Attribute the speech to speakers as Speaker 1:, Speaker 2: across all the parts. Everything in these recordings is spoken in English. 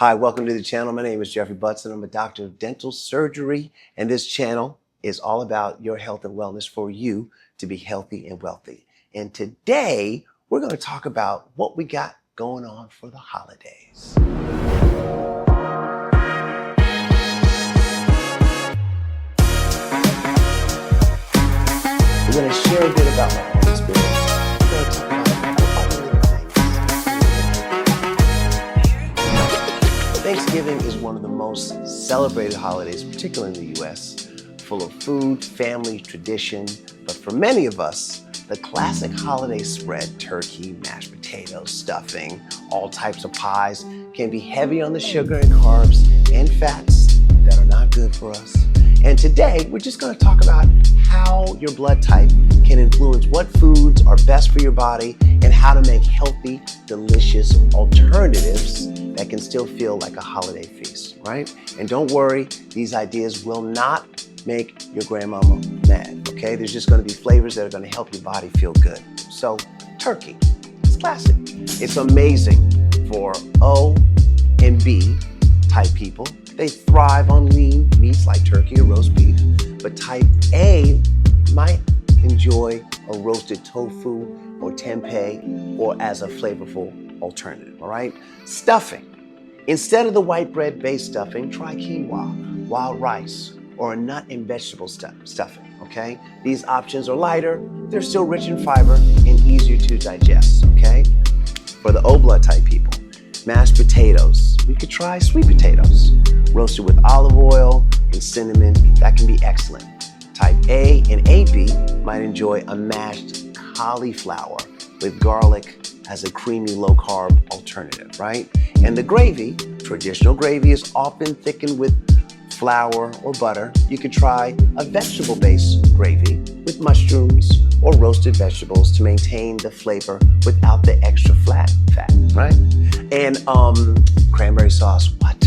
Speaker 1: Hi, welcome to the channel. My name is Jeffrey Butts and I'm a doctor of dental surgery. And this channel is all about your health and wellness for you to be healthy and wealthy. And today we're going to talk about what we got going on for the holidays. We're going to share a bit about my own experience. We're going to talk about Thanksgiving is one of the most celebrated holidays, particularly in the U.S., full of food, family, tradition. But for many of us, the classic holiday spread, turkey, mashed potatoes, stuffing, all types of pies, can be heavy on the sugar and carbs and fats that are not good for us. And today, we're just going to talk about how your blood type can influence what foods are best for your body and how to make healthy, delicious alternatives that can still feel like a holiday feast, right? And don't worry, these ideas will not make your grandmama mad, okay? There's just gonna be flavors that are gonna help your body feel good. So, turkey, it's classic. It's amazing for O and B type people. They thrive on lean meats like turkey or roast beef, but type A might enjoy a roasted tofu or tempeh or as a flavorful alternative, all right? Stuffing. Instead of the white bread-based stuffing, try quinoa, wild rice, or a nut and vegetable stuffing, okay? These options are lighter, they're still rich in fiber, and easier to digest, okay? For the O blood type people, mashed potatoes. We could try sweet potatoes, roasted with olive oil and cinnamon. That can be excellent. Type A and AB might enjoy a mashed cauliflower with garlic as a creamy low-carb alternative, right? And the gravy, traditional gravy, is often thickened with flour or butter. You could try a vegetable-based gravy with mushrooms or roasted vegetables to maintain the flavor without the extra fat, right? And cranberry sauce, what?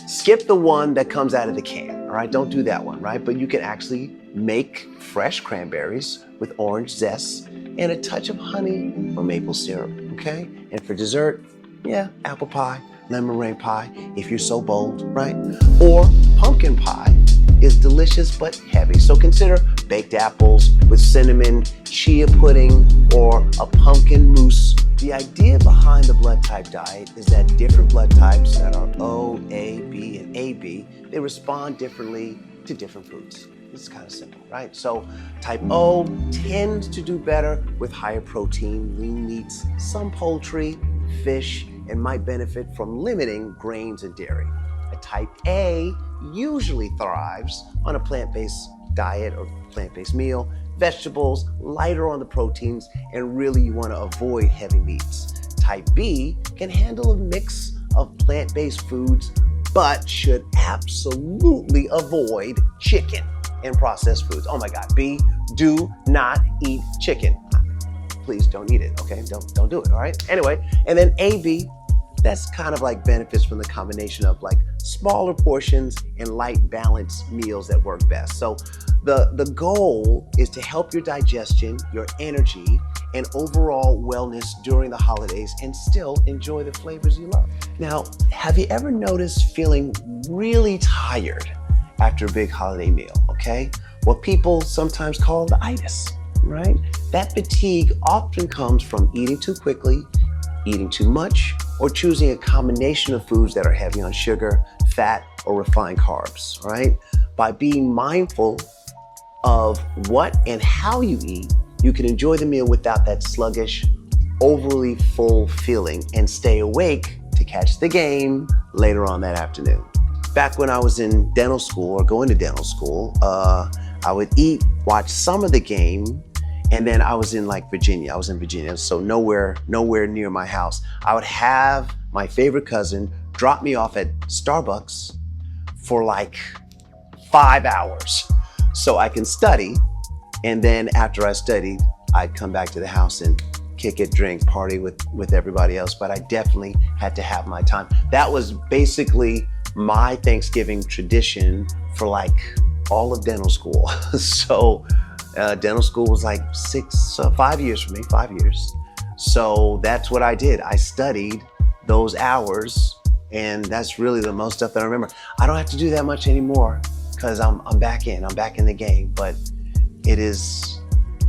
Speaker 1: Skip the one that comes out of the can, all right? Don't do that one, right? But you can actually make fresh cranberries with orange zest and a touch of honey or maple syrup, okay? And for dessert, yeah, apple pie, lemon meringue pie, if you're so bold, right? Or pumpkin pie is delicious but heavy. So consider baked apples with cinnamon, chia pudding, or a pumpkin mousse. The idea behind the blood type diet is that different blood types that are O, A, B, and AB, they respond differently to different foods. It's kind of simple, right? So type O tends to do better with higher protein, lean meats, some poultry, fish, and might benefit from limiting grains and dairy. A type A usually thrives on a plant-based diet or plant-based meal, vegetables, lighter on the proteins, and really you want to avoid heavy meats. Type B can handle a mix of plant-based foods, but should absolutely avoid chicken and processed foods. Oh my God, B, do not eat chicken. Please don't eat it, okay? Don't do it, all right? Anyway, and then AB, that's kind of like benefits from the combination of like smaller portions and light balanced meals that work best. So the goal is to help your digestion, your energy, and overall wellness during the holidays and still enjoy the flavors you love. Now, have you ever noticed feeling really tired after a big holiday meal, okay? What people sometimes call the itis, right? That fatigue often comes from eating too quickly, eating too much, or choosing a combination of foods that are heavy on sugar, fat, or refined carbs, right? By being mindful of what and how you eat, you can enjoy the meal without that sluggish, overly full feeling and stay awake to catch the game later on that afternoon. Back when I was in dental school or going to dental school, I would watch some of the game, and then I was in Virginia. I was in Virginia, so nowhere near my house. I would have my favorite cousin drop me off at Starbucks for like 5 hours so I can study. And then after I studied, I'd come back to the house and kick it, drink, party with everybody else. But I definitely had to have my time. That was basically my Thanksgiving tradition for like all of dental school. So dental school was like 5 years for me, 5 years. So that's what I did. I studied those hours And that's really the most stuff that I remember. I don't have to do that much anymore because I'm back in the game. But it is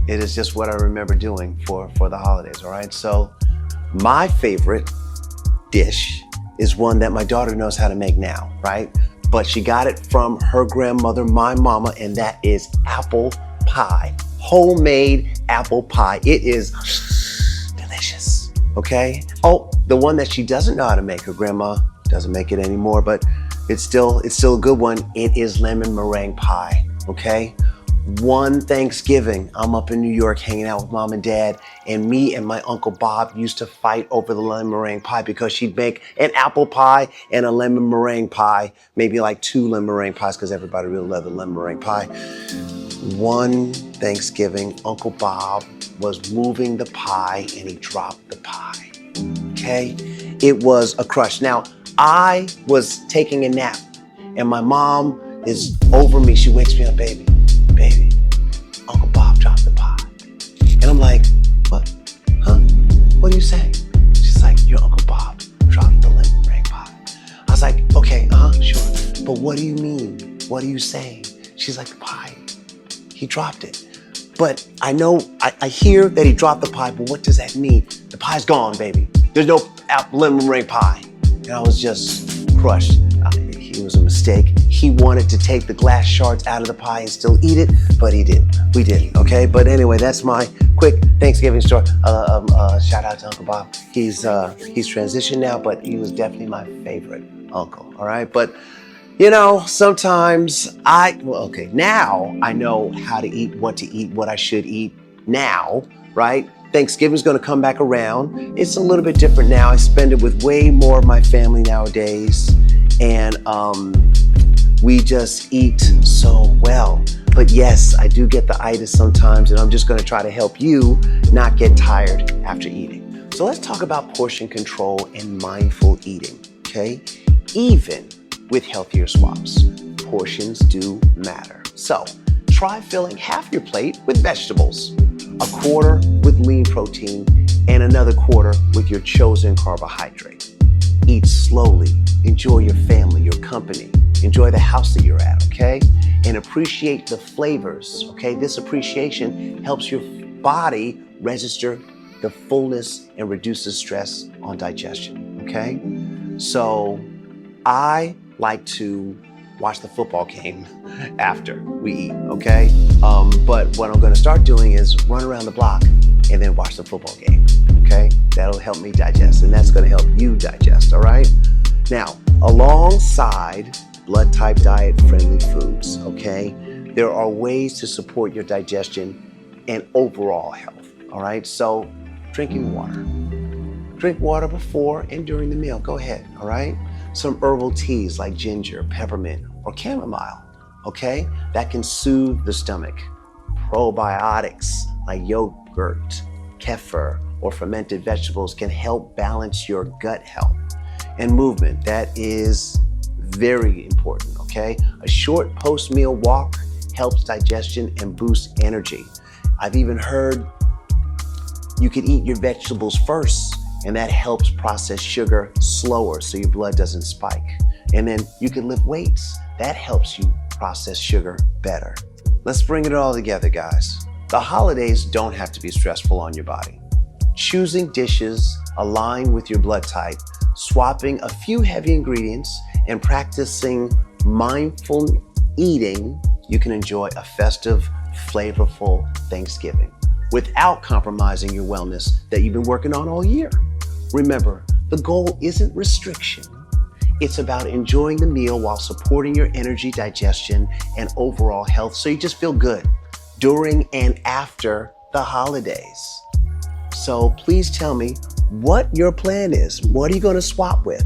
Speaker 1: just what I remember doing for the holidays, all right? So my favorite dish is one that my daughter knows how to make now, right? But she got it from her grandmother, my mama, and that is apple pie. Homemade apple pie. It is delicious, okay? Oh, the one that she doesn't know how to make, her grandma doesn't make it anymore, but it's still a good one. It is lemon meringue pie, okay? One Thanksgiving, I'm up in New York hanging out with mom and dad, and me and my Uncle Bob used to fight over the lemon meringue pie because she'd make an apple pie and a lemon meringue pie, maybe like 2 lemon meringue pies because everybody really loved the lemon meringue pie. One Thanksgiving, Uncle Bob was moving the pie and he dropped the pie, okay? It was a crush. Now, I was taking a nap and my mom is over me. She wakes me up, baby, Uncle Bob dropped the pie. And I'm like, what? Huh? What are you saying? She's like, your Uncle Bob dropped the lemon meringue pie. I was like, okay, sure. But what do you mean? What are you saying? She's like, the pie. He dropped it. But I know, I hear that he dropped the pie, but what does that mean? The pie's gone, baby. There's no lemon meringue pie. And I was just crushed. It was a mistake. He wanted to take the glass shards out of the pie and still eat it, but he didn't. We didn't, okay? But anyway, that's my quick Thanksgiving story. Shout out to Uncle Bob. He's transitioned now, but he was definitely my favorite uncle, all right? But you know, sometimes now I know how to eat, what I should eat now, right? Thanksgiving's gonna come back around. It's a little bit different now. I spend it with way more of my family nowadays. And we just eat so well. But yes, I do get the itis sometimes, and I'm just gonna try to help you not get tired after eating. So let's talk about portion control and mindful eating, okay? Even with healthier swaps, portions do matter. So try filling half your plate with vegetables, a quarter with lean protein, and another quarter with your chosen carbohydrate. Eat slowly, enjoy your family, your company, enjoy the house that you're at, okay? And appreciate the flavors, okay? This appreciation helps your body register the fullness and reduces stress on digestion, okay? So I like to watch the football game after we eat, okay? But what I'm gonna start doing is run around the block and then watch the football game, okay? That'll help me digest, and that's gonna help you digest, all right? Now, alongside blood type diet friendly foods, okay, there are ways to support your digestion and overall health, all right? So, drinking water. Drink water before and during the meal, go ahead, all right? Some herbal teas like ginger, peppermint, or chamomile, okay? That can soothe the stomach. Probiotics like yogurt, kefir, or fermented vegetables can help balance your gut health. And movement, that is very important, okay? A short post-meal walk helps digestion and boosts energy. I've even heard you can eat your vegetables first, and that helps process sugar slower so your blood doesn't spike. And then you can lift weights. That helps you process sugar better. Let's bring it all together, guys. The holidays don't have to be stressful on your body. Choosing dishes aligned with your blood type, swapping a few heavy ingredients, and practicing mindful eating, you can enjoy a festive, flavorful Thanksgiving without compromising your wellness that you've been working on all year. Remember, the goal isn't restriction. It's about enjoying the meal while supporting your energy, digestion, and overall health so you just feel good during and after the holidays. So please tell me what your plan is. What are you going to swap with?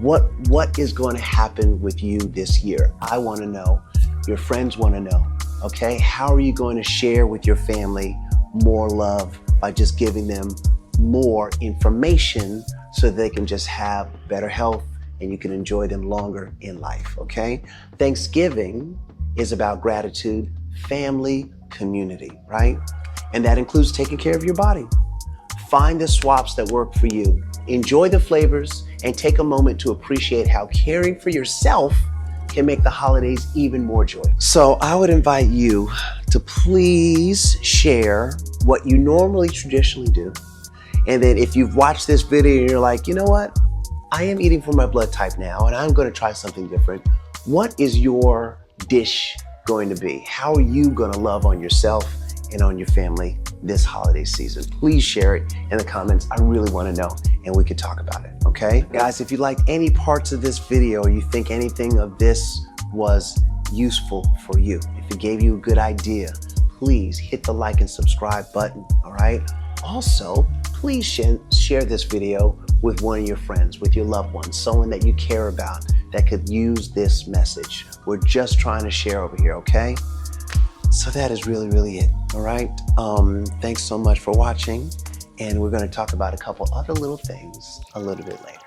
Speaker 1: What is going to happen with you this year? I want to know. Your friends want to know. Okay? How are you going to share with your family more love by just giving them more information so they can just have better health and you can enjoy them longer in life, okay? Thanksgiving is about gratitude, family, community, right? And that includes taking care of your body. Find the swaps that work for you. Enjoy the flavors and take a moment to appreciate how caring for yourself can make the holidays even more joyful. So I would invite you to please share what you normally traditionally do. And then if you've watched this video and you're like, you know what? I am eating for my blood type now and I'm going to try something different. What is your dish going to be? How are you going to love on yourself and on your family this holiday season? Please share it in the comments. I really want to know and we can talk about it, okay? Guys, if you liked any parts of this video or you think anything of this was useful for you, if it gave you a good idea, please hit the like and subscribe button, all right? Also, please share this video with one of your friends, with your loved ones, someone that you care about that could use this message. We're just trying to share over here, okay? So that is really it, all right? Thanks so much for watching, and we're gonna talk about a couple other little things a little bit later.